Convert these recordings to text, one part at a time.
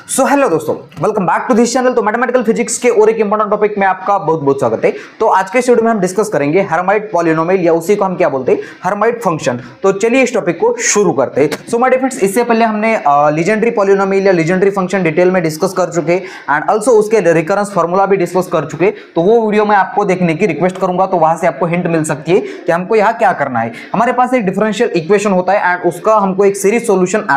सो hello दोस्तों, welcome back to this channel. तो mathematical physics के और एक इंपॉर्टेंट टॉपिक में आपका बहुत बहुत स्वागत है। तो आज के इस वीडियो में हम डिस्कस करेंगे हर्माइट पॉलिनोमियल, या उसी को हम क्या बोलते हैं, हर्माइट फंक्शन। तो चलिए इस टॉपिक को शुरू करते हैं। सो माय डियर फ्रेंड्स, इससे पहले हमने लीजेंडरी पॉलिनोमियल या लीजेंडरी फंक्शन डिटेल में डिस्कस कर चुके एंड ऑल्सो उसके रिकरेंस फार्मूला भी डिस्कस कर चुके। तो वो वीडियो मैं आपको देखने की रिक्वेस्ट करूंगा, तो वहां से आपको हिंट मिल सकती है कि हमको यहाँ क्या करना है। हमारे पास एक डिफरेंशियल इक्वेशन होता है एंड उसका हमको एक सीरीज सॉल्यूशन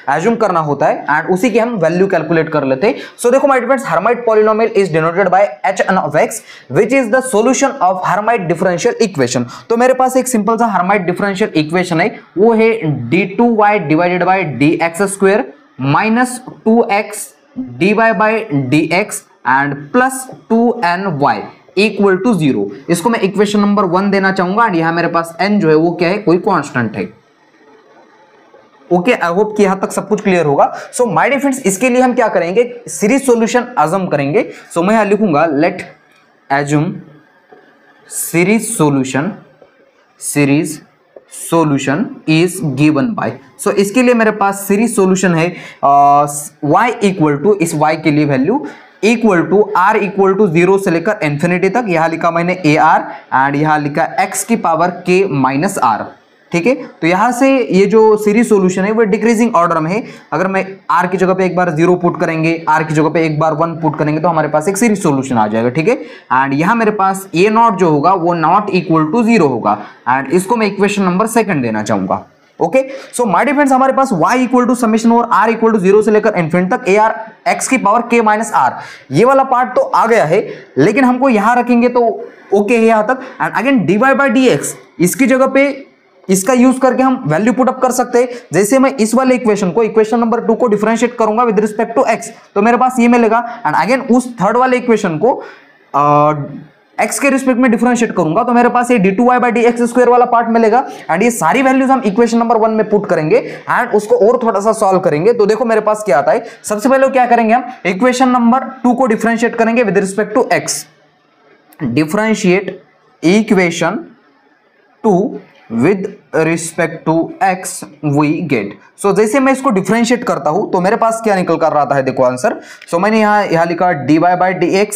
एज्यूम करना होता है एंड उसी की हम वैल्यू कैलकुलेट कर लेते हैं। सो देखो my friends, Hermite polynomial is denoted by hn of x which is the solution of Hermite differential equation. तो मेरे पास एक सिंपल सा हर्माइट डिफरेंशियल इक्वेशन है, वो है d2y divided by dx square minus 2x dy by dx and plus 2ny equal to 0। इसको मैं equation number 1 देना चाहूंगा एंड यहां मेरे पास n जो है वो क्या है, कोई कांस्टेंट है। ओके, आई होप कि यहां तक सब कुछ क्लियर होगा। सो माय डियर फ्रेंड्स, इसके लिए हम क्या करेंगे, सीरीज सॉल्यूशन अज्यूम करेंगे। सो मैं यहां लिखूंगा let assume series solution is given by. So इसके लिए मेरे पास सीरीज सॉल्यूशन है y इक्वल टू, इस y के लिए value equal to r equal to 0 से लेकर इंफिनिटी तक। यहां लिखा मैंने ar एंड यहां लिखा x की पावर k माइनस r। ठीक है, तो यहां से ये जो सीरीज सॉल्यूशन है वो डिक्रीजिंग ऑर्डर में है। अगर मैं r की जगह पे एक बार 0 पुट करेंगे, r की जगह पे एक बार 1 पुट करेंगे, तो हमारे पास एक सीरीज सॉल्यूशन आ जाएगा। ठीक है, एंड यहां मेरे पास a नॉट जो होगा वो नॉट इक्वल टू 0 होगा एंड इसको मैं इक्वेशन नंबर 2 देना चाहूंगा। Okay, so my dear friends, हमारे पास y इक्वल टू समेशन और r इक्वल टू 0 से लेकर इन्फिनिटी तक ar x की पावर k माइनस r, ये वाला पार्ट तो आ गया है, लेकिन हमको यहां रखेंगे तो ओके है यहां तक। And again dy by dx, इसकी जगह पे इसका यूज करके हम वैल्यू पुट अप कर सकते हैं। जैसे मैं इस वाले इक्वेशन को, इक्वेशन नंबर 2 को डिफरेंशिएट करूंगा विद रिस्पेक्ट टू x, तो मेरे पास ये मिलेगा। एंड अगेन उस थर्ड वाले इक्वेशन को x के रिस्पेक्ट में डिफरेंशिएट करूंगा, तो मेरे पास ये d2y बाय dx स्क्वायर वाला पार्ट मिलेगा। एंड ये सारी वैल्यूज हम इक्वेशन नंबर 1 में पुट करेंगे एंड उसको और थोड़ा सा सॉल्व करेंगे। तो देखो मेरे पास क्या आता है। सबसे पहले क्या करेंगे, हम इक्वेशन नंबर 2 को डिफरेंशिएट करेंगे with respect to x। Differentiate equation 2 with respect to x we get। So जैसे मैं इसको डिफरेंशिएट करता हूं तो मेरे पास क्या निकल कर रहा है, देखो आंसर। सो मैंने यहां लिखा dy by dx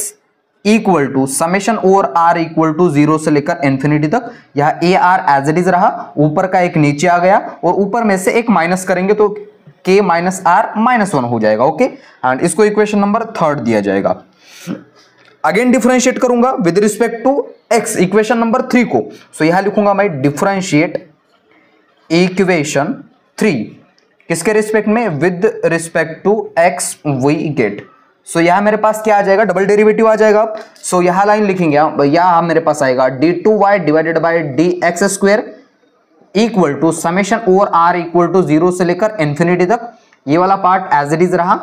equal to summation over r equal to 0 से लेकर इंफिनिटी तक। यह ar एज इट इज रहा, ऊपर का एक नीचे आ गया और ऊपर में से एक माइनस करेंगे तो k माइनस r माइनस 1 हो जाएगा। ओके, एंड इसको इक्वेशन नंबर 3 दिया जाएगा। अगेन डिफरेंशिएट करूंगा with respect to x, equation number 3 को। सो यहां लिखूंगा मैं डिफरेंशिएट इक्वेशन 3 किसके रिस्पेक्ट में, with respect to x we get. So यहां मेरे पास क्या आ जाएगा, डबल डेरिवेटिव आ जाएगा। सो यहां लाइन लिखेंगे, यहां मेरे पास आएगा d2y divided by dx square equal to summation over r equal to 0 से लेकर इंफिनिटी तक। ये वाला पार्ट एज इट इज रहा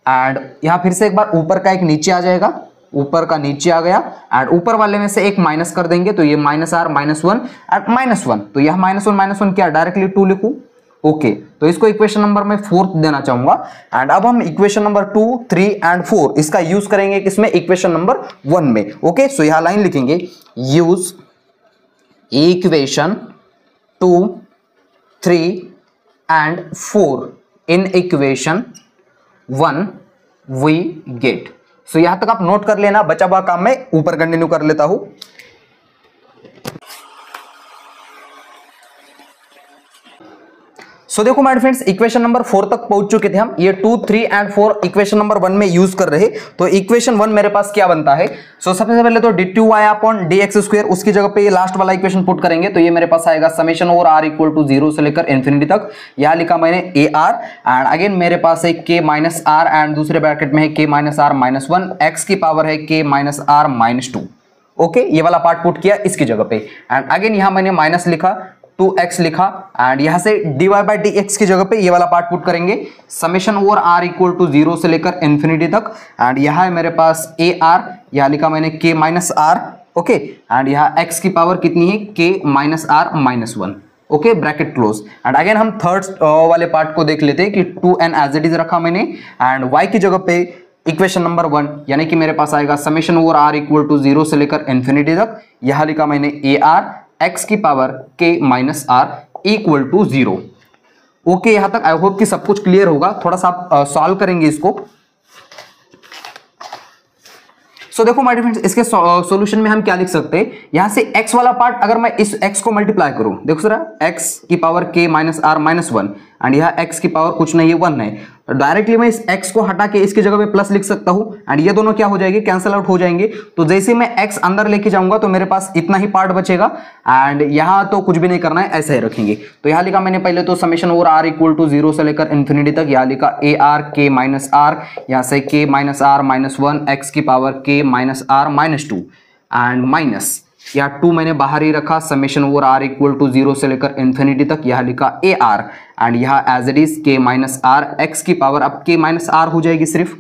एंड यहां फिर से एक बार ऊपर का एक नीचे आ जाएगा, ऊपर का नीचे आ गया एंड ऊपर वाले में से एक माइनस कर देंगे तो ये minus r minus 1 and minus 1। तो यह माइनस 1 क्या डायरेक्टली 2 लिखूं। ओके, तो इसको इक्वेशन नंबर में 4 देना चाहूंगा। एंड अब हम इक्वेशन नंबर 2, 3 एंड 4 इसका यूज करेंगे किसमें, इक्वेशन नंबर 1 में। ओके, सो यहां लाइन लिखेंगे use equation 2, 3 and 4 in equation 1 we get. So यहां तक आप नोट कर लेना, बचा हुआ काम मैं ऊपर कंटिन्यू कर लेता हूं। सो देखो माय फ्रेंड्स, इक्वेशन नंबर 4 तक पहुंच चुके थे हम। ये 2, 3 एंड 4 इक्वेशन नंबर 1 में यूज कर रहे। तो इक्वेशन 1 मेरे पास क्या बनता है। सो सबसे पहले तो d2y अपॉन dx स्क्वायर, उसकी जगह पे ये लास्ट वाला इक्वेशन पुट करेंगे तो ये मेरे पास आएगा summation over r equal to 0 से लेकर इंफिनिटी तक। यहां लिखा मैंने ar एंड अगेन मेरे पास है k माइनस r एंड दूसरे ब्रैकेट में है k minus r minus 1, x की पावर है k minus r minus 2। Okay, ये वाला पार्ट पुट किया इसकी जगह पे एंड अगेन यहां मैंने माइनस लिखा, 2x लिखा एंड यहां से dy बाय dx की जगह पे ये वाला पार्ट पुट करेंगे, summation over r equal to 0 से लेकर इंफिनिटी तक। एंड यहां है मेरे पास ar, यहां लिखा मैंने k minus r। Okay, and यहां x की पावर कितनी है, k minus r minus 1। Okay, bracket close. And again हम थर्ड वाले पार्ट को देख लेते हैं कि 2n एज इट इज रखा मैंने एंड y की जगह पे इक्वेशन नंबर 1 यानी कि मेरे पास आएगा summation over r equal to 0 से लेकर इंफिनिटी तक। यहां लिखा मैंने ar x की power k minus r equal to 0। Okay, यहां तक आई होप कि सब कुछ क्लियर होगा। थोड़ा सा आप सॉल्व करेंगे इसको। सो देखो माय डियर फ्रेंड्स, इसके सॉल्यूशन में हम क्या लिख सकते हैं, यहां से x वाला पार्ट अगर मैं इस x को मल्टीप्लाई करूं, देखो जरा, x की power k minus r minus 1 and यह x की पावर कुछ नहीं है 1 है, डायरेक्टली मैं इस x को हटा के इसकी जगह पे प्लस लिख सकता हूं एंड ये दोनों क्या हो जाएंगे, कैंसिल आउट हो जाएंगे। तो जैसे मैं x अंदर लेके जाऊंगा तो मेरे पास इतना ही पार्ट बचेगा एंड यहां तो कुछ भी नहीं करना है, ऐसे ही रखेंगे। तो यहां लिखा मैंने पहले तो summation over r equal to 0 से लेकर इंफिनिटी तक, यहां लिखा a r k minus r, यहां से k minus r minus 1 x की power k minus r minus 2 and minus या 2 मैंने बाहर ही रखा, summation over r equal to 0 से लेकर इंफिनिटी तक, यह लिखा a r एंड यह as it is k minus r x की पावर अब k माइनस r हो जाएगी सिर्फ।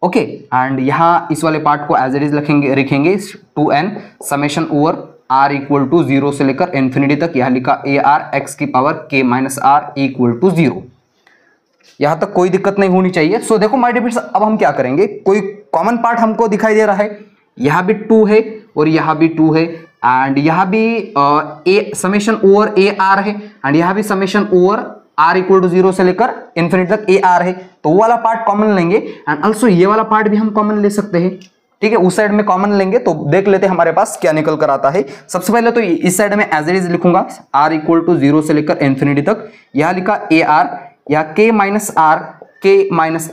ओके एंड यहां इस वाले पार्ट को एज इट इज लिखेंगे 2n summation over r equal to 0 से लेकर इंफिनिटी तक, यह लिखा a r x की power k minus r equal to 0। यहां तक कोई दिक्कत नहीं होनी चाहिए। सो देखो माय डियर फ्रेंड्स, अब हम क्या करेंगे, कोई कॉमन पार्ट हमको दिखाई दे रहा है, यहां भी 2 है और यहां भी 2 है एंड यहां भी a summation over a r है एंड यहां भी summation over r equal to 0 से लेकर इंफिनिटी तक a r है। तो वो वाला पार्ट कॉमन लेंगे एंड ऑल्सो ये वाला पार्ट भी हम कॉमन ले सकते हैं, ठीक है, उस साइड में कॉमन लेंगे तो देख लेते हैं हमारे पास क्या निकल कर आता है। सबसे पहले तो इस साइड में एज इट इज लिखूंगा r इक्वल टू 0 से लेकर इंफिनिटी तक, यह लिखा a r या k minus r minus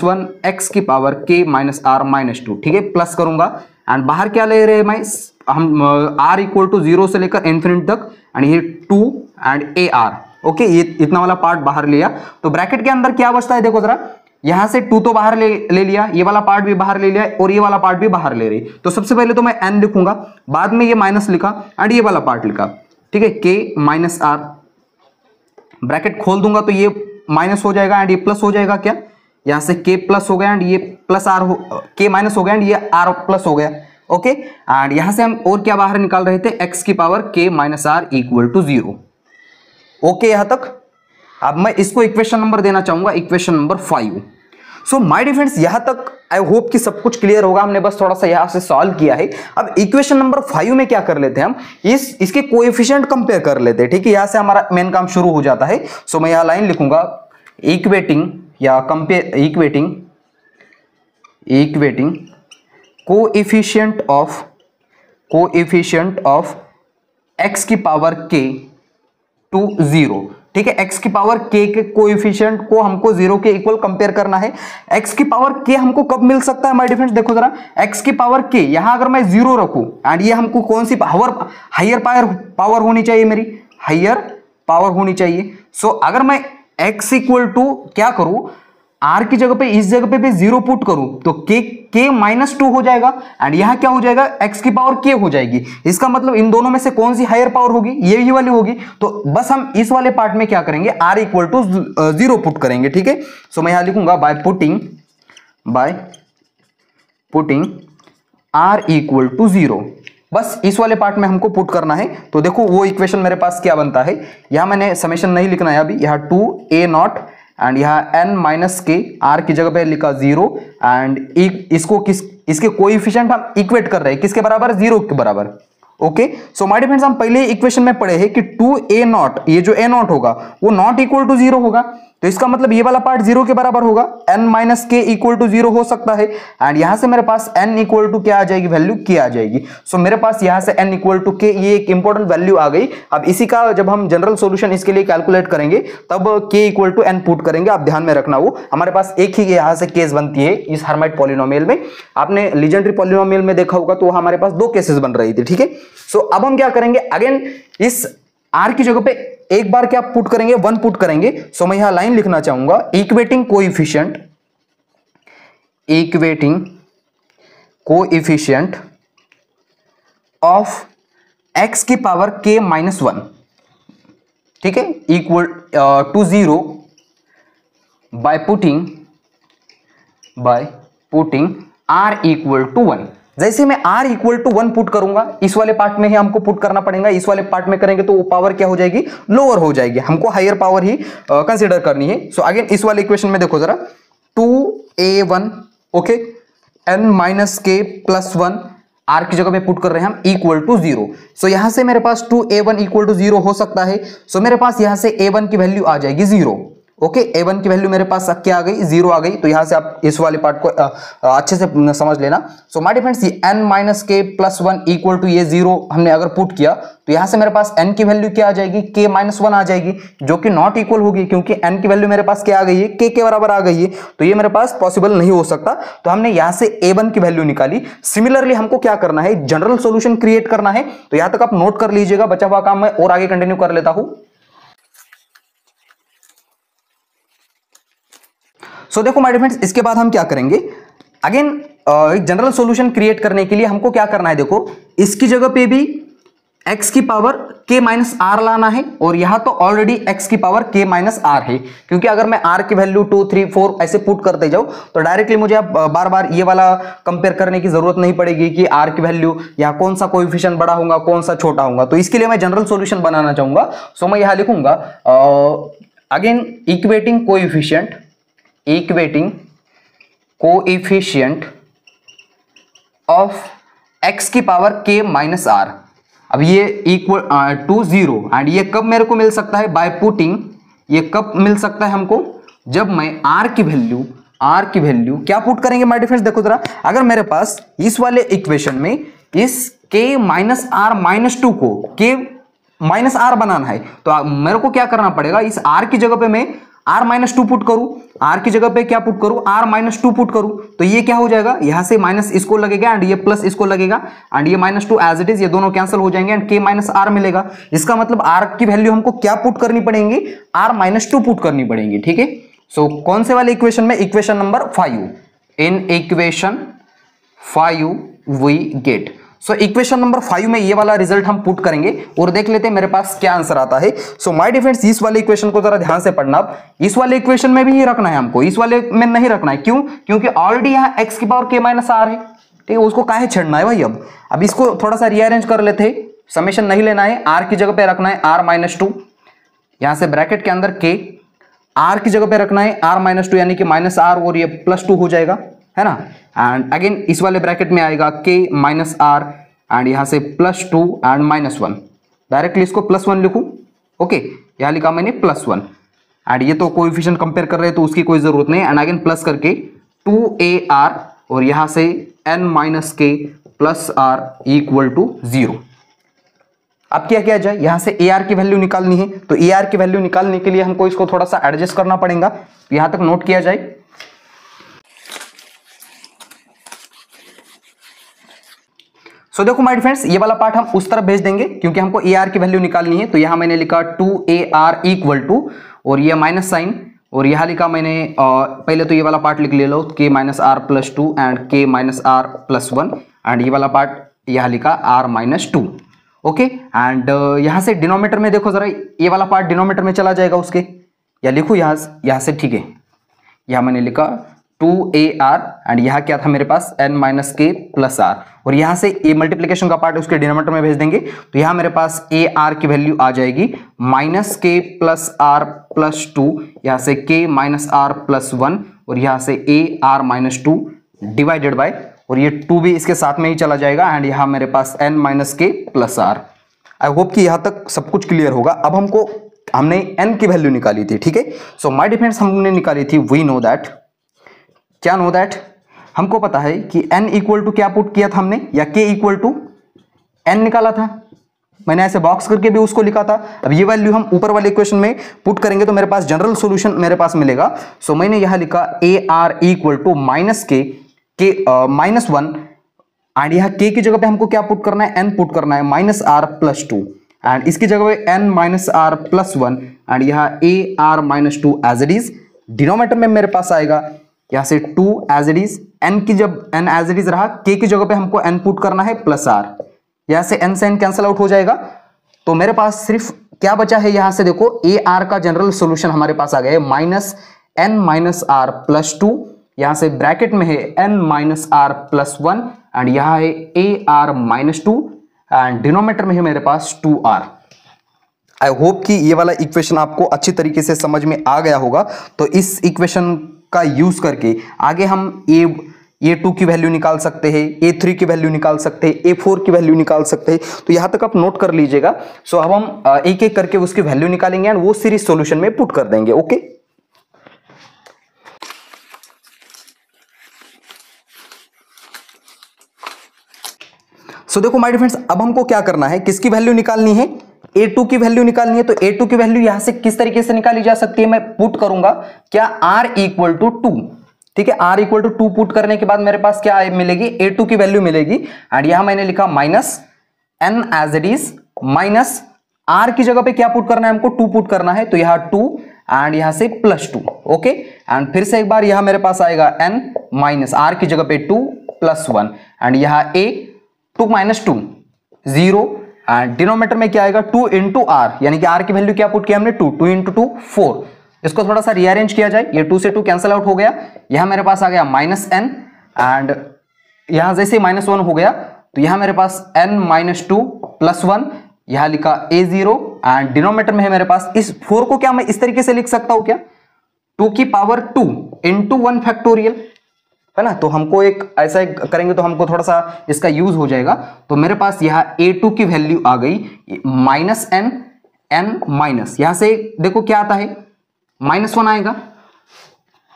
1 x की power k minus r minus 2, ठीक है, प्लस करूंगा एंड बाहर क्या ले रहे हैं मैं, हम r इक्वल टू 0 से लेकर इंफिनिटी तक एंड ये 2 एंड a r, ओके, ये इतना वाला पार्ट बाहर लिया। तो ब्रैकेट के अंदर क्या बचता है, देखो जरा, यहां से 2 तो बाहर ले लिया, ये वाला पार्ट भी बाहर ले लिया और ये वाला पार्ट भी बाहर ले रही। तो सबसे पहले तो मैं n लिखूंगा, बाद में ये माइनस लिखा एंड ये वाला पार्ट लिखा, ठीक है, k माइनस r, ब्रैकेट खोल दूंगा तो ये माइनस हो जाएगा एंड ये प्लस हो जाएगा, क्या, यहां से k प्लस हो गया एंड ये प्लस r k माइनस हो गया एंड ये r प्लस हो गया। ओके एंड यहां से हम और क्या बाहर निकाल रहे थे, x की power k minus r equal to 0। Okay यहां तक। अब मैं इसको इक्वेशन नंबर देना चाहूंगा, equation number 5। So my dear friends, यहां तक आई होप कि सब कुछ क्लियर होगा, हमने बस थोड़ा सा यहां से सॉल्व किया है। अब इक्वेशन नंबर 5 में क्या कर लेते हैं, हम इसके कोएफिशिएंट कंपेयर कर लेते हैं, ठीक है, यहां से हमारा मेन काम शुरू हो जाता है। सो मैं यहां लाइन लिखूंगा, इक्वेटिंग या compare, equating coefficient of x की पावर k टू 0, ठीक है, x की पावर k के कोएफिशिएंट को हमको 0 के इक्वल कंपेयर करना है। x की पावर k हमको कब मिल सकता है माय डियर फ्रेंड्स, देखो जरा, x की पावर k यहां अगर मैं 0 रखूं एंड ये हमको कौन सी हायर पावर होनी चाहिए, मेरी हायर पावर होनी चाहिए। सो अगर मैं x इक्वल टू क्या करूं, r की जगह पे इस जगह पे भी 0 पुट करूं तो k माइनस 2 हो जाएगा एंड यहां क्या हो जाएगा, x की पावर k हो जाएगी। इसका मतलब इन दोनों में से कौन सी हायर पावर होगी, ये ही वाली होगी। तो बस हम इस वाले पार्ट में क्या करेंगे, r इक्वल टू 0 पुट करेंगे, ठीक है। सो मैं यहां लिखूंगा by putting r equal to 0, बस इस वाले पार्ट में हमको पुट करना है। तो देखो वो इक्वेशन मेरे पास क्या बनता है, यहां मैंने समेशन नहीं लिखना है अभी, यहां 2a0 एंड यहाँ n माइनस के, r की जगह पे लिखा 0 एंड इसके कोएफिशिएंट हम इक्वेट कर रहे हैं किसके बराबर, 0 के बराबर। Okay so my dear friends, हम पहले इक्वेशन में पढ़े हैं कि 2a0, ये जो a0 होगा वो नॉट इक्वल टू 0 होगा, तो इसका मतलब ये वाला पार्ट 0 के बराबर होगा, n माइनस के इक्वल टू 0 हो सकता है एंड यहां से मेरे पास n इक्वल टू क्या आ जाएगी, वैल्यू k आ जाएगी। सो मेरे पास यहां से n इक्वल टू k, ये एक इंपॉर्टेंट वैल्यू आ गई। अब इसी का जब हम जनरल सॉल्यूशन इसके लिए कैलकुलेट करेंगे तब k equal to n put करेंगे, आप ध्यान में रखना, वो हमारे पास एक ही यहां से केस बनती है इस हर्माइट पॉलिनोमियल में। आपने लीजेंड्री पॉलिनोमियल में देखा होगा तो हमारे पास 2 केसेस बन रही थी, ठीक है। सो अब हम क्या करेंगे, अगेन इस r की जगह पे एक बार क्या पुट करेंगे, 1 पुट करेंगे। सो मैं यहां लाइन लिखना चाहूंगा, इक्वेटिंग कोएफिशिएंट ऑफ x की पावर k माइनस 1, ठीक है, equal to 0 by putting r equal to 1। जैसे मैं r इक्वल टू 1 पुट करूंगा, इस वाले पार्ट में ही हमको पुट करना पड़ेगा, इस वाले पार्ट में करेंगे तो वो पावर क्या हो जाएगी, लोअर हो जाएगी, हमको हायर पावर ही कंसीडर करनी है। सो अगेन इस वाले इक्वेशन में देखो जरा, 2a1 ओके, n माइनस के प्लस 1 आर की जगह पे पुट कर रहे हैं हम इक्वल टू 0। सो यहां से मेरे पास 2a1 इक्वल टू 0 हो सकता है। सो मेरे पास यहां से a1 की वैल्यू आ जाएगी 0। ओके, a1 की वैल्यू मेरे पास क्या आ गई, 0 आ गई। तो यहां से आप इस वाले पार्ट को अच्छे से समझ लेना। सो माय डियर फ्रेंड्स, ये n माइनस के प्लस 1 इक्वल टू ये 0 हमने अगर पुट किया तो यहां से मेरे पास n की वैल्यू क्या आ जाएगी, k माइनस 1 आ जाएगी, जो कि नॉट इक्वल होगी क्योंकि n की वैल्यू मेरे पास क्या आ गई है, k के बराबर आ गई है। तो ये मेरे पास पॉसिबल नहीं हो सकता। तो हमने यहां से a1 की वैल्यू निकाली। सिमिलरली हमको क्या करना है, जनरल सॉल्यूशन क्रिएट करना है। तो यहां तक आप नोट कर लीजिएगा, बचा हुआ काम मैं और आगे कंटिन्यू कर लेता हूं। सो देखो माय डियर फ्रेंड्स, इसके बाद हम क्या करेंगे, अगेन एक जनरल सॉल्यूशन क्रिएट करने के लिए हमको क्या करना है, देखो इसकी जगह पे भी x की पावर k माइनस आर लाना है और यहां तो ऑलरेडी x की पावर k माइनस आर है, क्योंकि अगर मैं r की वैल्यू 2 3 4 ऐसे पुट करते जाऊं तो डायरेक्टली मुझे अब बार बार ये वाला कंपेयर करने की जरूरत नहीं पड़ेगी कि r की वैल्यू या कौन सा कोएफिशिएंट बड़ा होगा कौन सा छोटा होगा। तो इसके लिए मैं जनरल सॉल्यूशन बनाना चाहूंगा। सो मैं यहां लिखूंगा again equating coefficient of x की पावर k माइनस आर। अब ये इक्वल टू 0 एंड ये कब मेरे को मिल सकता है, बाय पुटिंग, ये कब मिल सकता है हमको, जब मैं r की वैल्यू क्या पुट करेंगे माय डियर फ्रेंड्स, देखो जरा, अगर मेरे पास इस वाले इक्वेशन में इस k माइनस आर माइनस 2 को k माइनस आर बनाना है तो मेरे को क्या करना पड़ेगा, इस r की जगह पे मैं r माइनस 2 पुट करूं, r की जगह पे क्या पुट करूं, r माइनस 2 पुट करूं। तो ये क्या हो जाएगा, यहां से माइनस इसको लगेगा एंड ये प्लस इसको लगेगा एंड ये माइनस 2 एज इट इज, ये दोनों कैंसिल हो जाएंगे एंड k माइनस आर मिलेगा। इसका मतलब r की वैल्यू हमको क्या पुट करनी पड़ेगी, r माइनस 2 पुट करनी पड़ेगी। ठीक है, सो कौन से वाले इक्वेशन में, equation number 5, in equation 5 we get. So equation number 5 में ये वाला रिजल्ट हम पुट करेंगे और देख लेते हैं मेरे पास क्या आंसर आता है। सो माय डियर फ्रेंड्स, इस वाले इक्वेशन को जरा ध्यान से पढ़ना। इस वाले इक्वेशन में भी ही रखना है हमको, इस वाले में नहीं रखना है। क्यों, क्योंकि ऑलरेडी यहाँ x की पावर k माइनस आर है। ठीक है, उसको काहे छेड़ना है भाई। अब इसको थोड़ा सा रीअरेंज कर लेते हैं। समेशन नहीं लेना है, r की जगह पे रखना है r माइनस 2, यहां से ब्रैकेट के अंदर k, r की जगह पे रखना है r माइनस 2 यानी कि माइनस r और ये प्लस 2 हो जाएगा, है ना। एंड अगेन इस वाले ब्रैकेट में आएगा k माइनस r एंड यहां से प्लस 2 एंड माइनस 1, डायरेक्टली इसको प्लस 1 लिखूं। ओके, यहां लिखा मैंने प्लस 1 एंड ये तो कोएफिशिएंट कंपेयर कर रहे हैं तो उसकी कोई जरूरत नहीं। एंड अगेन प्लस करके 2ar और यहां से n minus k plus r equal to 0। अब क्या किया जाए, यहां से ar की वैल्यू निकालनी है। तो ar की वैल्यू निकालने के लिए हमको इसको थोड़ा सा एडजस्ट करना पड़ेगा। यहां तक नोट किया जाए। सो देखो माय डियर फ्रेंड्स, ये वाला पार्ट हम उस तरफ भेज देंगे क्योंकि हमको ar की वैल्यू निकालनी है। तो यहां मैंने लिखा 2ar इक्वल टू और ये माइनस साइन और यहां लिखा मैंने पहले तो ये वाला पार्ट लिख ले लो, k minus r plus 2 and k minus r plus 1 and ये वाला पार्ट यहां लिखा r माइनस 2। ओके, एंड यहां से डिनोमिनेटर में देखो जरा, ये वाला पार्ट डिनोमिनेटर में चला जाएगा उसके, या लिखो यहां से। ठीक है, यहां मैंने लिखा 2ar एंड यहाँ क्या था मेरे पास n माइनस के प्लस आर और यहाँ से ये मल्टीप्लीकेशन का पार्ट उसके डिनोमिनेटर में भेज देंगे। तो यहाँ मेरे पास ar की वैल्यू आ जाएगी माइनस के प्लस आर प्लस 2, यहाँ से k माइनस आर प्लस 1 और यहाँ से ar माइनस 2 डिवाइडेड बाय, और ये 2 भी इसके साथ में ही चला जाएगा एंड यहाँ मेरे पास n माइनस के प्लस आर। आई होप कि यहाँ तक सब कुछ क्लियर होगा। अब हमने n की वैल्यू निकाली थी। ठीक है, सो माय डियर फ्रेंड्स, हमने निकाली थी, वी नो दैट, क्या नो दैट, हमको पता है कि n इक्वल टू क्या पुट किया था हमने, या k इक्वल टू n निकाला था। मैंने ऐसे बॉक्स करके भी उसको लिखा था। अब ये वैल्यू हम ऊपर वाले इक्वेशन में पुट करेंगे तो मेरे पास जनरल सॉल्यूशन मेरे पास मिलेगा। सो मैंने यहां लिखा ar इक्वल टू माइनस के माइनस 1 एंड यहाँ k की जगह पे हमको क्या पुट करना है, n पुट करना है माइनस आर प्लस 2 एंड इसकी जगह पे n minus r plus 1 and यहाँ ar minus 2 as it is. Denominator में मेरे पास आएगा यहाँ से 2 एज इट इज, n की जब n एज इट इज रहा, k की जगह पे हमको n पुट करना है प्लस r, यहाँ से n से n कैंसिल आउट हो जाएगा। तो मेरे पास सिर्फ क्या बचा है, यहाँ से देखो ar का जनरल सॉल्यूशन हमारे पास आ गया है minus n minus r plus 2, यहाँ से ब्रैकेट में है n minus r plus 1 and यहाँ है ar माइनस 2 एंड डिनोमिनेटर में है मेरे पास 2r। आई होप कि ये वाला इक्वेशन आपको अच्छी तरीके से समझ में आ गया होगा। तो इस इक्वेशन का यूज करके आगे हम A2 की वैल्यू निकाल सकते हैं, A3 की वैल्यू निकाल सकते हैं, A4 की वैल्यू निकाल सकते हैं। तो यहां तक आप नोट कर लीजिएगा। सो अब हम एक एक करके उसकी वैल्यू निकालेंगे एंड वो सीरीज सॉल्यूशन में पुट कर देंगे। ओके, सो देखो माय डियर फ्रेंड्स, अब हमको क्या करना है, किसकी वैल्यू निकालनी है, A2 की वैल्यू निकालनी है। तो A2 की वैल्यू यहां से किस तरीके से निकाली जा सकती है, मैं पुट करूंगा क्या, R इक्वल टू 2। ठीक है, R इक्वल टू 2 पुट करने के बाद मेरे पास क्या मिलेगी, A2 की वैल्यू मिलेगी। एंड यहां मैंने लिखा minus n as it is, minus R की जगह पे क्या पुट करना है हमको, 2 पुट करना है। तो यहां 2 एंड यहां से +2। ओके, एंड फिर से एक बार यहां मेरे पास आएगा n माइनस R की जगह पे 2 +1 एंड यहां A 2 - 2 0 एंड डिनोमिनेटर में क्या आएगा, 2 इंटू R, यानी कि R की वैल्यू क्या पुट किया हमने, 2, 2 इंटू 2 4। इसको थोड़ा सा रीअरेंज किया जाए, ये 2 से 2 कैंसिल आउट हो गया, यहां मेरे पास आ गया -n एंड यहां जैसे -1 हो गया तो यहां मेरे पास n - 2 +1, यहां लिखा A0 एंड डिनोमिनेटर में है मेरे पास, इस 4 को क्या मैं इस तरीके से लिख सकता हूं क्या, 2 की पावर 2 इंटू 1 फैक्टोरियल, है ना। तो हमको एक ऐसा करेंगे तो हमको थोड़ा सा इसका यूज हो जाएगा। तो मेरे पास यहाँ A2 की वैल्यू आ गई -n, n माइनस, यहां से देखो क्या आता है, -1 आएगा,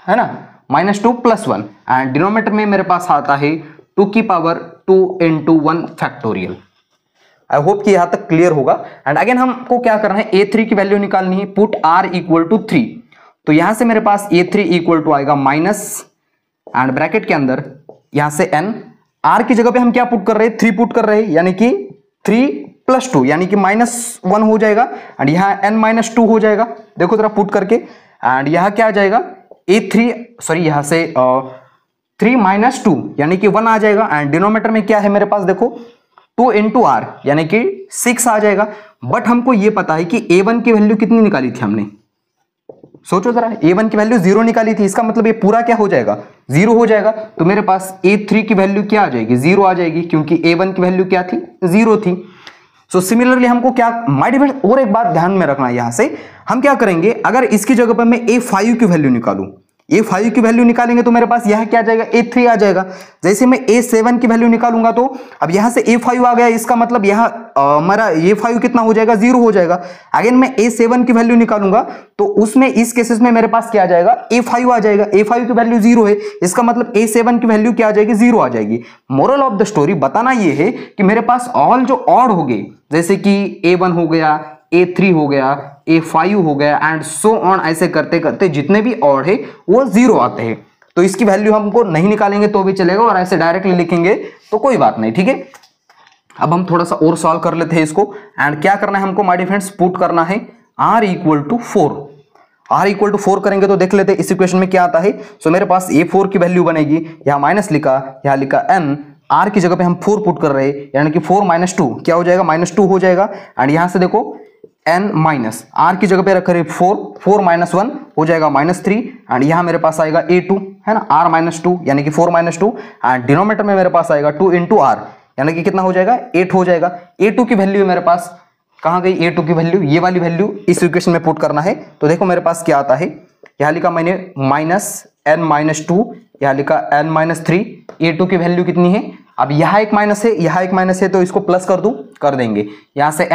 है ना, -2 +1 एंड डिनोमिनेटर में मेरे पास आता है 2 की power 2 into 1 factorial. I hope कि यहां तक क्लियर होगा। एंड अगेन हमको क्या करना है, A3 की वैल्यू निकालनी है, पुट R इक्वल टू 3। तो यहां से मेरे पास A3 इक्वल टू आएगा माइनस एंड ब्रैकेट के अंदर यहां से n, R की जगह पे हम क्या पुट कर रहे हैं, 3 पुट कर रहे हैं, यानी कि 3 + 2 यानी कि -1 हो जाएगा एंड यहां n - 2 हो जाएगा। देखो जरा पुट करके, एंड यहां क्या आ जाएगा, A3 सॉरी यहां से 3 - 2 यानी कि 1 आ जाएगा एंड डिनोमिनेटर में क्या है मेरे पास, देखो 2 इंटू R यानी कि 6 आ जाएगा। बट हमको ये पता है कि A1 की वैल्यू कितनी निकाली थी हमने, सोचो जरा, A1 की वैल्यू 0 निकाली थी, इसका मतलब ये पूरा क्या हो जाएगा, 0 हो जाएगा। तो मेरे पास A3 की वैल्यू क्या आ जाएगी, 0 आ जाएगी, क्योंकि A1 की वैल्यू क्या थी, 0 थी। सो सिमिलरली हमको क्या, माय डियर फ्रेंड्स, और एक बात ध्यान में रखना, यहां से हम क्या करेंगे, अगर इसकी जगह पर मैं A5 की वैल्यू निकालूं, A5 की वैल्यू निकालेंगे तो मेरे पास यह क्या आ जाएगा, A3 आ जाएगा। जैसे मैं A7 की वैल्यू निकालूंगा तो अब यहां से A5 आ गया, इसका मतलब यहां हमारा A5 कितना हो जाएगा, 0 हो जाएगा। अगेन मैं A7 की वैल्यू निकालूंगा तो उसमें इस केसेस में मेरे पास क्या आ जाएगा, A5 आ जाएगा। A5 की वैल्यू 0 है, इसका मतलब A7 की वैल्यू क्या आ जाएगी, 0 आ जाएगी। मोरल ऑफ द स्टोरी बताना ये है कि मेरे पास ऑल जो ऑड हो गए, जैसे कि A1 हो गया, A3 हो गया, A5 हो गया एंड सो ऑन, ऐसे करते करते जितने भी ऑड है वो 0 आते हैं। तो इसकी वैल्यू हमको नहीं निकालेंगे तो भी चलेगा और ऐसे डायरेक्टली लिखेंगे तो कोई बात नहीं, ठीक है। अब हम थोड़ा सा और सॉल्व कर लेते हैं इसको। एंड क्या करना है हमको माय डियर फ्रेंड्स, पुट करना है R equal to 4। R equal to 4 करेंगे तो देख लेते हैं इस इक्वेशन में क्या आता है। सो मेरे पास A4 की वैल्यू बनेगी, यहाँ माइनस लिखा, यहाँ लिखा n, R की जगह पे हम 4 पुट कर रहे हैं, यानी कि 4 - 2 क्या हो जाएगा, -2 हो जाएगा। एंड यहां से देखो n माइनस, R की जगह पे रख रहे 4, 4 - 1 हो जाएगा -3 एंड यहां मेरे पास आएगा A2, है ना, R - 2 यानी कि 4 - 2 एंड डिनोमिनेटर में मेरे पास आएगा 2 इंटू R यानी कि कितना हो जाएगा, 8 हो जाएगा। A2 की वैल्यू मेरे पास कहां गई, A2 की वैल्यू, ये वाली वैल्यू इस इक्वेशन में पुट करना है। तो देखो मेरे पास क्या आता है, यहां लिखा मैंने -n - 2, यहां लिखा n - 3, A2 की वैल्यू कितनी है, अब यहां एक माइनस है, यहां एक माइनस है, तो इसको प्लस कर दूं, कर देंगे, यहां से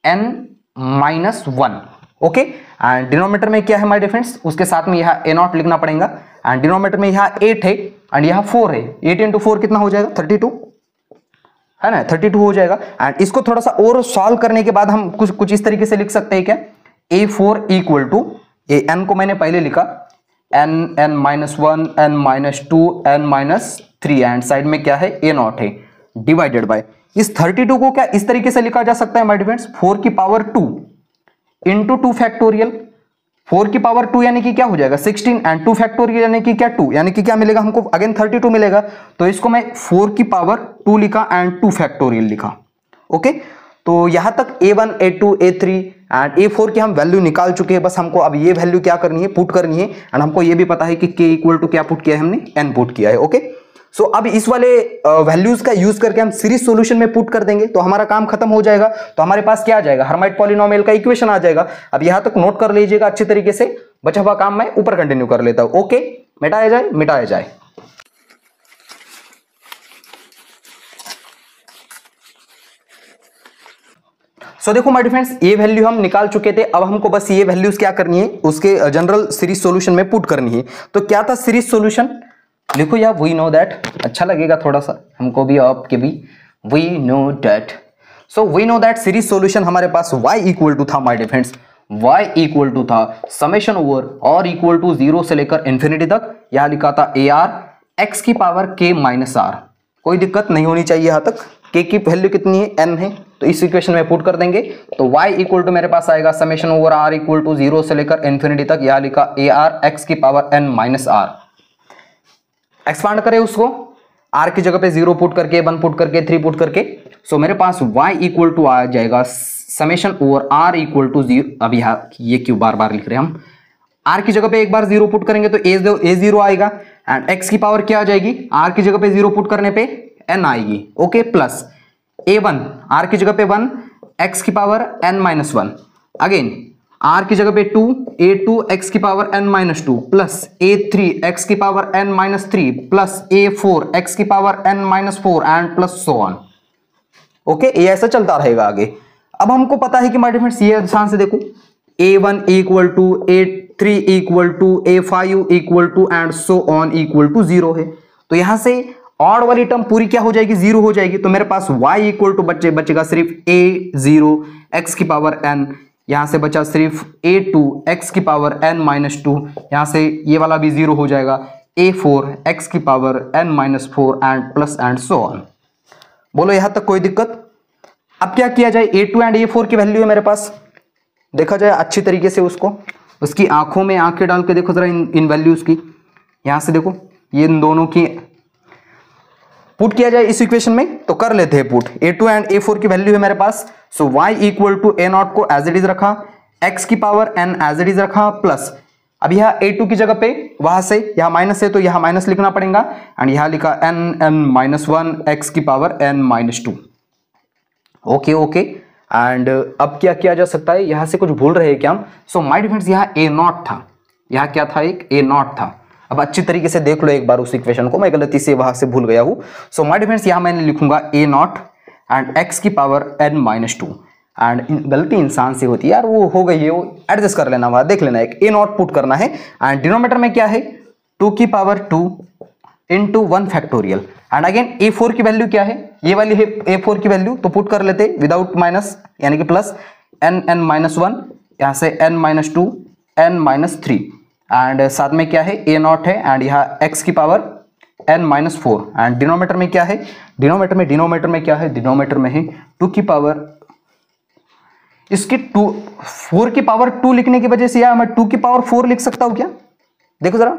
n -1। ओके, एंड डिनोमिनेटर में क्या है माय डियर फ्रेंड्स, उसके साथ में यहां A0 लिखना पड़ेगा एंड डिनोमिनेटर में यहां 8 है एंड यहां 4 है, 8 इंटू 4 कितना हो जाएगा, 32, है ना, 32 हो जाएगा। एंड इसको थोड़ा सा और सॉल्व करने के बाद हम कुछ इस तरीके से लिख सकते हैं क्या, A4 इक्वल टू, ये n को मैंने पहले लिखा n -1 n -2 n -3 and side में क्या है, A0 है, डिवाइडेड बाय इस 32 को क्या इस तरीके से लिखा जा सकता है माय डियर फ्रेंड्स, 4 की पावर 2 इंटू 2 फैक्टोरियल। 4 की पावर 2 यानी कि क्या हो जाएगा, 16 एंड 2 फैक्टोरियल यानी कि क्या, 2 यानी कि क्या मिलेगा हमको, अगेन 32 मिलेगा। तो इसको मैं 4 की पावर 2 लिखा एंड 2 फैक्टोरियल लिखा। ओके, तो यहां तक A1 A2 A3 and A4 की हम वैल्यू निकाल चुके हैं। बस हमको अब ये वैल्यू क्या करनी है, पुट करनी है। एंड हमको ये भी पता है कि K इक्वल टू क्या पुट किया है हमने, n पुट किया है। ओके, सो अब इस वाले वैल्यूज का यूज करके हम सीरीज सॉल्यूशन में पुट कर देंगे तो हमारा काम खत्म हो जाएगा। तो हमारे पास क्या आ जाएगा, हर्माइट पॉलिनोमियल का इक्वेशन आ जाएगा। अब यहां तक नोट कर लीजिएगा अच्छी तरीके से, बचा हुआ काम मैं ऊपर कंटिन्यू कर लेता हूं। ओके, मिटाया जाए, मिटाया जाए। सो देखो माय डियर फ्रेंड्स, ये वैल्यू हम निकाल चुके थे। अब हमको बस ये वैल्यूज क्या करनी है, उसके जनरल सीरीज सॉल्यूशन में पुट करनी है। तो क्या था सीरीज सॉल्यूशन, लिखो यार, वी नो दैट, अच्छा लगेगा थोड़ा सा हमको भी, आपके भी। We know that, so we know that series solution हमारे पास y इक्वल टू था my dear friends, y equal to था summation over r equal to 0 से लेकर इंफिनिटी तक। यहां लिखा था AR x की पावर k माइनस r। कोई दिक्कत नहीं होनी चाहिए यहां तक। k की वैल्यू कितनी है, n है, तो इस इक्वेशन में पुट कर देंगे। तो y इक्वल टू मेरे पास आएगा summation over r equal to 0 से लेकर इंफिनिटी तक। यहां लिखा AR x की पावर n माइनस r। एक्सपांड करें उसको, r की जगह पे 0 पुट करके, 1 पुट करके, 3 पुट करके। सो मेरे पास y इक्वल टू आ जाएगा summation over r equal to 0। अब यहाँ ये क्यों बार बार लिख रहे हैं हम, r की जगह पे एक बार 0 पुट करेंगे तो a0 आएगा, एंड x की पावर क्या आ जाएगी, r की जगह पे 0 पुट करने पे n आएगी, ओके, प्लस a1, r की जगह पे 1, x की पावर n माइनस 1, अगेन r की जगह पे 2, a2 x की पावर n minus 2, plus a3 x की पावर n minus 3, plus a4 x की पावर n minus 4, and plus so on. Okay, ये ऐसा चलता रहेगा आगे। अब हमको पता है कि माय डियर फ्रेंड्स, ये ध्यान से देखो, a1 equal to a3 equal to a5 equal to and so on equal to 0 है। तो यहां से ऑड वाली टर्म पूरी क्या हो जाएगी, 0 हो जाएगी। तो मेरे पास y इक्वल टू बचेगा सिर्फ a0 x की पावर n, यहां से बचा सिर्फ a2 x की पावर n माइनस 2, यहां से ये वाला भी 0 हो जाएगा, a4 x की पावर n minus 4, and plus and so on. बोलो यहां तक कोई दिक्कत। अब क्या किया जाए, a2 एंड a4 की वैल्यू है मेरे पास, देखा जाए अच्छी तरीके से उसको, उसकी आंखों में आंखें डाल के देखो जरा इन वैल्यूज की। यहां से देखो, ये इन दोनों की पुट किया जाए इस इक्वेशन में, तो कर लेते हैं पुट। a2 एंड a4 की वैल्यू है मेरे पास। So y equal to a0 को एज इट इज रखा, x की पावर n एज इट इज रखा, प्लस अब यह a2 की जगह पे वहां से यहां माइनस है तो यहां माइनस लिखना पड़ेगा, एंड यहां लिखा n माइनस 1 x की पावर n minus 2। Okay okay, and अब क्या किया जा सकता है, यहां से कुछ भूल रहे हैं क्या हम। सो माय डियर फ्रेंड्स, यहां a0 था, यहां क्या था, एक a0 था। अब अच्छी तरीके से देख लो एक बार उस इक्वेशन को, मैं गलती से वहां से भूल गया हूं। सो माय डियर फ्रेंड्स, यहां मैंने लिखूंगा a0 एंड x की पावर n माइनस 2, एंड गलती इंसान से होती है यार, वो हो गई है, वो एडजस्ट कर लेना, वहां देख लेना, एक a0 पुट करना है, एंड डिनोमिनेटर में क्या है, 2 की power 2 into 1 factorial, and again a4 की वैल्यू क्या है, ये वाली है a4 की वैल्यू, तो पुट कर लेते विदाउट माइनस, यानी कि प्लस n माइनस 1, यहां से n minus 2, n minus 3, and साथ में क्या है, a0 है, एंड यहाँ x की पावर n माइनस 4, एंड डिनोमिनेटर में क्या है, डिनोमिनेटर में क्या है, डिनोमिनेटर में है 2 की पावर, इसके 4 की पावर 2 लिखने की वजह से यार मैं 2 की पावर 4 लिख सकता हूं क्या, देखो जरा,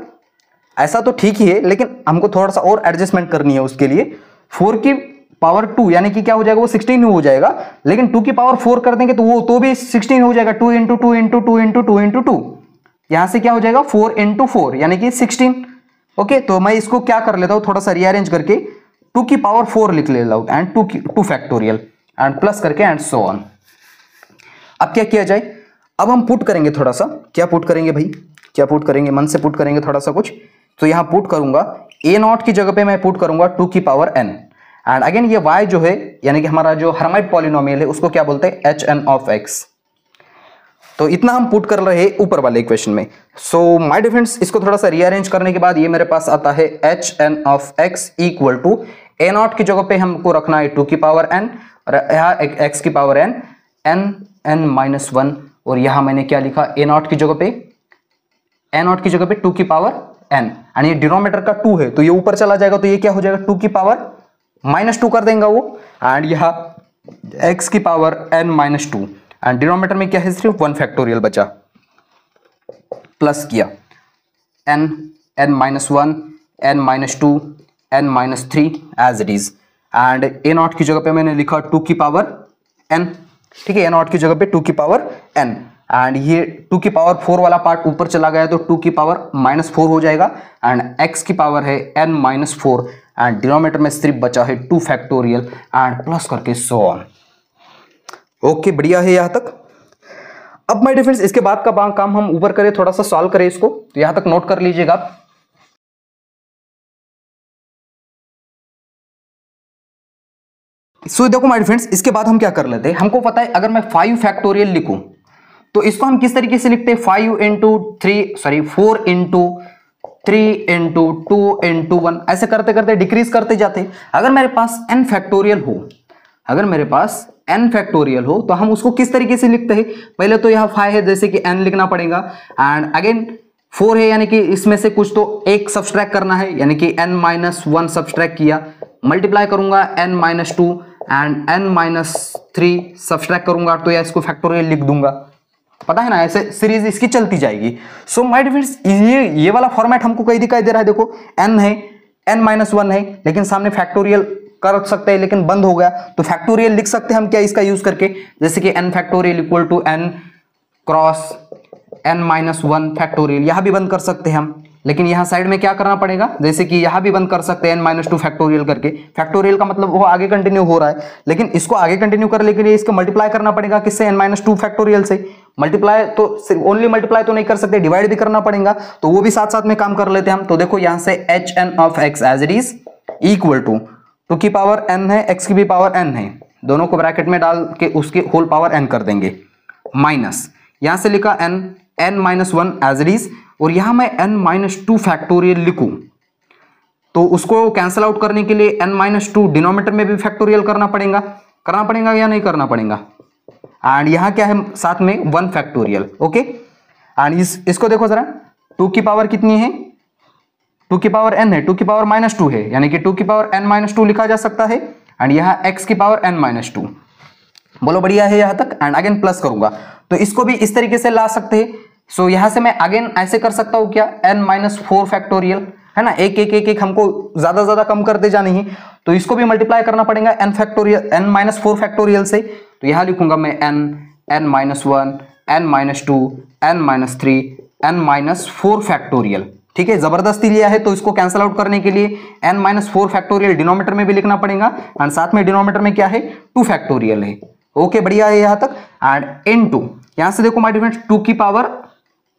ऐसा तो ठीक ही है, लेकिन हमको थोड़ा सा और एडजस्टमेंट करनी है उसके लिए। 4 की पावर 2 यानी कि क्या हो जाएगा, वो 16 हो जाएगा, लेकिन 2 की पावर 4 कर देंगे तो वो तो भी 16 हो जाएगा, 2 इंटू 2 इंटू 2 इंटू 2 इंटू 2, यहां से क्या हो जाएगा 4 इंटू 4 यानी कि 16। ओके, तो मैं इसको क्या कर लेता हूं, थोड़ा सा रीअरेंज करके 2 की पावर 4 लिख लेता हूं, एंड 2 फैक्टोरियल, एंड प्लस करके, एंड सो ऑन। अब क्या किया जाए, अब हम पुट करेंगे थोड़ा सा, क्या पुट करेंगे भाई, क्या पुट करेंगे, मन से पुट करेंगे थोड़ा सा कुछ। तो यहां पुट करूंगा a0 की जगह पे मैं पुट करूंगा 2 की पावर n, एंड अगेन ये y जो है यानी कि हमारा जो हर्माइट पॉलिनोमियल है उसको क्या बोलते हैं, hn ऑफ x। तो इतना हम पुट कर रहे हैं ऊपर वाले इक्वेशन में। सो माय डियर फ्रेंड्स, इसको थोड़ा सा रीअरेंज करने के बाद ये मेरे पास आता है hn of x equal to a0 की जगह पे हमको रखना है 2 की पावर n, और यहाँ x की पावर n, n माइनस 1, और यहां मैंने क्या लिखा, a0 की जगह पे 2 की पावर n, एंड ये डिनोमिनेटर का 2 है तो ये ऊपर चला जाएगा, तो ये क्या हो जाएगा, 2 की पावर माइनस 2 कर देंगे वो, एंड यहाँ x की पावर n माइनस 2, एंड डिनोमिनेटर में क्या है, सिर्फ 1 फैक्टोरियल बचा, प्लस किया n minus 1, n minus 2, n minus 3 as it is, and a0 की जगह पे मैंने लिखा 2 की पावर n, ठीक है, a0 की जगह पे 2 की पावर n, एंड ये 2 की पावर 4 वाला पार्ट ऊपर चला गया तो 2 की पावर माइनस 4 हो जाएगा, एंड x की पावर है n माइनस 4, एंड डिनोमिनेटर में सिर्फ बचा है 2 फैक्टोरियल, एंड प्लस करके सो ऑन। ओके, बढ़िया है यहां तक। अब माय डियर फ्रेंड्स, इसके बाद का काम हम ऊपर करें, थोड़ा सा सॉल्व करें इसको, तो यहां तक नोट कर लीजिएगा आप। सो देखो माय फ्रेंड्स, इसके बाद हम क्या कर लेते हैं, हमको पता है अगर मैं 5 फैक्टोरियल लिखूं तो इसको हम किस तरीके से लिखते हैं, 4 इंटू 3 इंटू 2 इंटू 1, ऐसे करते करते डिक्रीज करते जाते। अगर मेरे पास n फैक्टोरियल हो, अगर मेरे पास n फैक्टोरियल हो तो हम उसको किस तरीके से लिखते हैं, पहले तो यह 5 है जैसे कि n लिखना पड़ेगा, एंड अगेन 4 है यानी कि इसमें से कुछ तो एक सब्सट्रैक्ट करना है, यानी कि n-1 सब्सट्रैक्ट किया, मल्टीप्लाई करूंगा n-2 एंड n-3 सब्सट्रैक्ट करूंगा तो या इसको फैक्टोरियल लिख दूंगा, पता है ना, ऐसे सीरीज इसकी चलती जाएगी। सो माय फ्रेंड्स, ये वाला फॉर्मेट हमको कहीं दिखाई दे रहा है, देखो n है, n-1 है, लेकिन सामने फैक्टोरियल कर सकते हैं लेकिन बंद हो गया, तो फैक्टोरियल लिख सकते हैं हम क्या इसका यूज करके, जैसे कि n factorial equal to n cross n-1 factorial, यहां भी बंद कर सकते हैं हम, लेकिन यहां साइड में क्या करना पड़ेगा, जैसे कि यहां भी बंद कर सकते हैं n-2 फैक्टोरियल करके, फैक्टोरियल का मतलब वो आगे कंटिन्यू हो रहा है, लेकिन इसको आगे कंटिन्यू करने के लिए इसको मल्टीप्लाई करना पड़ेगा किससे, n-2 फैक्टोरियल से। मल्टीप्लाई तो ओनली मल्टीप्लाई तो नहीं कर सकते, डिवाइड भी करना पड़ेगा, तो वो भी साथ साथ में काम कर लेते हैं हम। तो देखो यहां से hn of x as it is equal to 2 की पावर n है, x की भी पावर n है, दोनों को ब्रैकेट में डाल के उसके होल पावर n कर देंगे, माइनस यहां से लिखा n-1 एज इट इज, और यहां मैं n-2 फैक्टोरियल लिखूं तो उसको कैंसिल आउट करने के लिए n-2 डिनोमिनेटर में भी फैक्टोरियल करना पड़ेगा या नहीं करना पड़ेगा, एंड यहां क्या है साथ में 1 फैक्टोरियल, ओके। एंड इसको देखो जरा, 2 की पावर कितनी है, 2 की पावर n है, 2 की पावर -2 है, यानी कि 2 की पावर n-2 लिखा जा सकता है, एंड यहां x की पावर n-2, बोलो बढ़िया है यहां तक। एंड अगेन प्लस करूंगा तो इसको भी इस तरीके से ला सकते हैं। सो यहां से मैं अगेन ऐसे कर सकता हूं क्या, n-4 फैक्टोरियल है ना, एक हमको ज्यादा कम करते जानी है, तो इसको भी मल्टीप्लाई करना पड़ेगा n-4 फैक्टोरियल से, तो यहां लिखूंगा मैं n-1 n-2 n-3 n-4 factorial, ठीक है, जबरदस्ती लिया है तो इसको कैंसिल आउट करने के लिए n-4 फैक्टोरियल डिनोमिनेटर में भी लिखना पड़ेगा, एंड साथ में डिनोमिनेटर में क्या है 2 फैक्टोरियल है, ओके बढ़िया है यहां तक। एंड इनटू यहां से देखो माय डियर फ्रेंड्स, 2 की पावर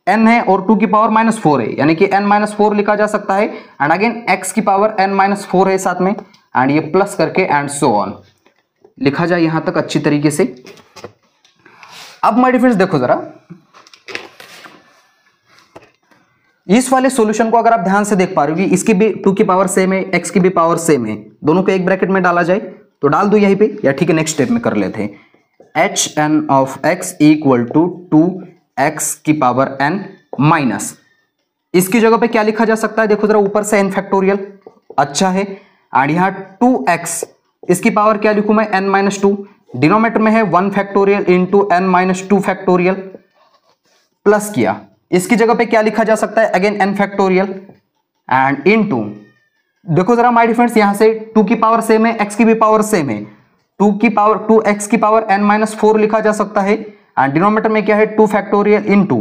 n है और 2 की पावर -4 है, यानी कि n-4 लिखा जा सकता है, एंड अगेन x की पावर n-4 है साथ में, एंड ये प्लस करके एंड सो ऑन लिखा जाए यहां तक अच्छी तरीके से। अब माय डियर फ्रेंड्स देखो जरा, इस वाले सॉल्यूशन को अगर आप ध्यान से देख पा रहे हो कि इसकी भी 2 की पावर सेम है, x की भी पावर सेम है, दोनों को एक ब्रैकेट में डाला जाए तो डाल दो यहीं पे, या ठीक है नेक्स्ट स्टेप में कर लेते हैं, hn of x equal to 2x की पावर n माइनस, इसकी जगह पे क्या लिखा जा सकता है, देखो जरा ऊपर से n फैक्टोरियल, अच्छा है, एंड यहां 2x, इसकी पावर क्या लिखूं मैं n-2, डिनोमिनेटर में है 1 factorial into n-2 factorial, plus किया, इसकी जगह पे क्या लिखा जा सकता है, again n factorial, and into देखो जरा माय डियर फ्रेंड्स, यहां से 2 की पावर सेम है, x की भी पावर सेम है, 2x की पावर n-4 लिखा जा सकता है, एंड डिनोमिनेटर में क्या है 2 factorial into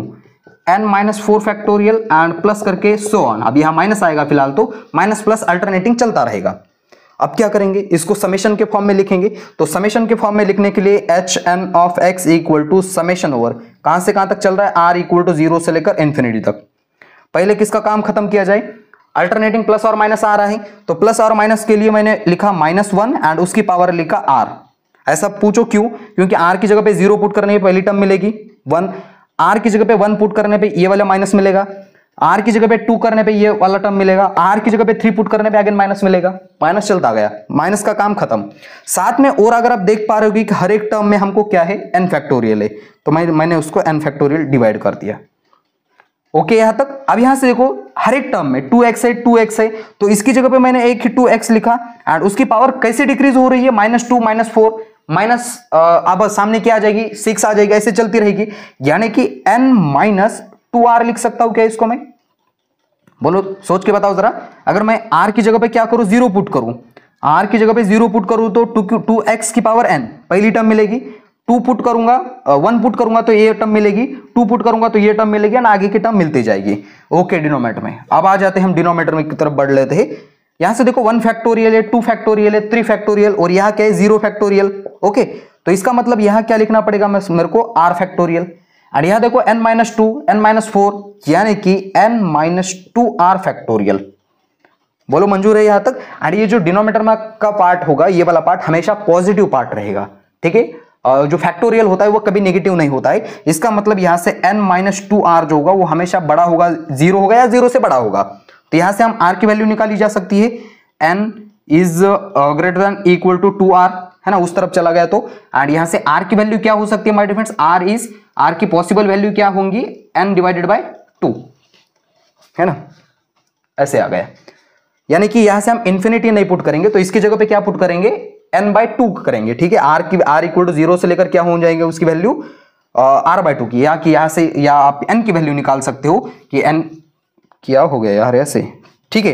n-4 factorial and plus करके सो ऑन। अब यहां माइनस आएगा फिलहाल, तो माइनस प्लस अल्टरनेटिंग चलता रहेगा। अब क्या करेंगे, इसको समेशन के फॉर्म में लिखेंगे, तो समेशन के फॉर्म में लिखने के लिए hn of x equal to summation over, कहां से कहां तक चल रहा है, r इक्वल टू 0 से लेकर इंफिनिटी तक। पहले किसका काम खत्म किया जाए, अल्टरनेटिंग प्लस और माइनस आ रहा है, तो प्लस और माइनस के लिए मैंने लिखा -1 एंड उसकी पावर लिखा r। ऐसा पूछो क्यों, क्योंकि r की जगह पे 0 पुट करने पे पहली टर्म मिलेगी 1, r की जगह पे 1 पुट करने पे ये वाला माइनस मिलेगा, r की जगह पे 2 करने पे ये वाला टर्म मिलेगा, r की जगह पे 3 पुट करने पे अगेन माइनस मिलेगा, माइनस चलता गया, माइनस का काम खत्म। साथ में और अगर आप देख पा रहे हो कि हर एक टर्म में हमको क्या है n फैक्टोरियल है, तो मैंने उसको n फैक्टोरियल डिवाइड कर दिया, ओके यहां तक। अब यहां से देखो हर एक टर्म में 2x है 2x है, तो इसकी जगह पे मैंने एक ही 2x लिखा, एंड उसकी पावर कैसे डिक्रीज हो रही है, -2 -4 माइनस, अब सामने क्या आ जाएगी 6 आ जाएगी, ऐसे चलती रहेगी, यानी कि n-2r लिख सकता हूं क्या इसको मैं, बोलो सोच के बताओ जरा। अगर मैं r की जगह पे क्या करूं, 0 पुट करूं, r की जगह पे 0 पुट करूं तो 2x की पावर n पहली टर्म मिलेगी, 2 पुट करूंगा 1 पुट करूंगा तो ये टर्म मिलेगी, 2 पुट करूंगा तो ये टर्म मिलेगी, और आगे की टर्म मिलती जाएगी, ओके डिनोमिनेटर में। अब आ जाते हैं हम डिनोमिनेटर में की तरफ बढ़ लेते हैं। यहां से देखो 1 फैक्टोरियल है, 2 फैक्टोरियल है, 3 फैक्टोरियल, और यहां क्या है 0 फैक्टोरियल, ओके। तो इसका मतलब यहां क्या लिखना पड़ेगा मेरे को, r फैक्टोरियल, और यहां देखो n-2 n-4 यानी कि n-2r फैक्टोरियल, बोलो मंजूर है यहां तक। एंड ये जो डिनोमिनेटर में का पार्ट होगा, ये वाला पार्ट हमेशा पॉजिटिव पार्ट रहेगा, ठीक है। जो फैक्टोरियल होता है वो कभी नेगेटिव नहीं होता है। इसका मतलब यहां से n-2r जो होगा वो हमेशा बड़ा होगा, 0 होगा या 0 से बड़ा होगा। तो यहां से हम r की वैल्यू निकाली जा सकती है, n is greater than equal to 2r, है ना, उस तरफ चला गया तो। एंड यहां से r की वैल्यू क्या हो सकती है माय डियर फ्रेंड्स, r की पॉसिबल वैल्यू क्या होंगी, n डिवाइडेड बाय 2, है ना, ऐसे आ गया। यानी कि यहां से हम इंफिनिटी नहीं पुट करेंगे, तो इसकी जगह पे क्या पुट करेंगे, n/2 करेंगे, ठीक है। r इक्वल टू 0 से लेकर क्या हो जाएंगे उसकी वैल्यू r/2 की, या कि यहां से या आप n की वैल्यू निकाल सकते हो कि n क्या हो गया यार ऐसे, ठीक है।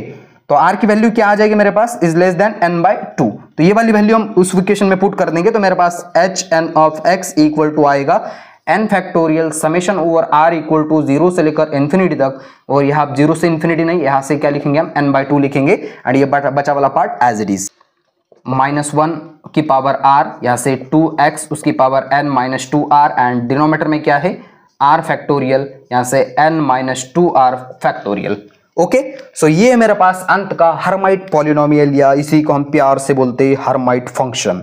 तो r की वैल्यू क्या आ जाएगी मेरे पास, इज लेस देन n/2। तो ये वाली वैल्यू हम उस इक्वेशन में पुट कर देंगे, तो मेरे पास hn of x equal to आएगा n factorial summation over r equal to 0 से लेकर इंफिनिटी तक। और यहाँ आप 0 से इंफिनिटी नहीं, यहां से क्या लिखेंगे हम, n/2 लिखेंगे। एंड ये बचा वाला पार्ट एज इट इज, -1 की पावर r, यहां से 2x उसकी पावर n-2r, एंड डिनोमिनेटर में क्या है, r फैक्टोरियल, यहां से n-2r फैक्टोरियल। ओके, सो ये है मेरे पास अंत का हर्माइट पॉलिनोमियल, या इसी को हम प्यार से बोलते हैं हर्माइट फंक्शन।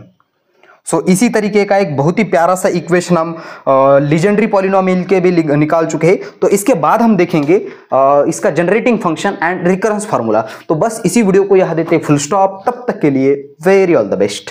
सो इसी तरीके का एक बहुत ही प्यारा सा इक्वेशन हम लीजेंडरी पॉलिनोमियल के भी निकाल चुके हैं। तो इसके बाद हम देखेंगे इसका generating function and recurrence formula. तो बस इसी वीडियो को यहाँ देते फुल स्टॉप। तब तक के लिए वेरी ऑल द बेस्ट।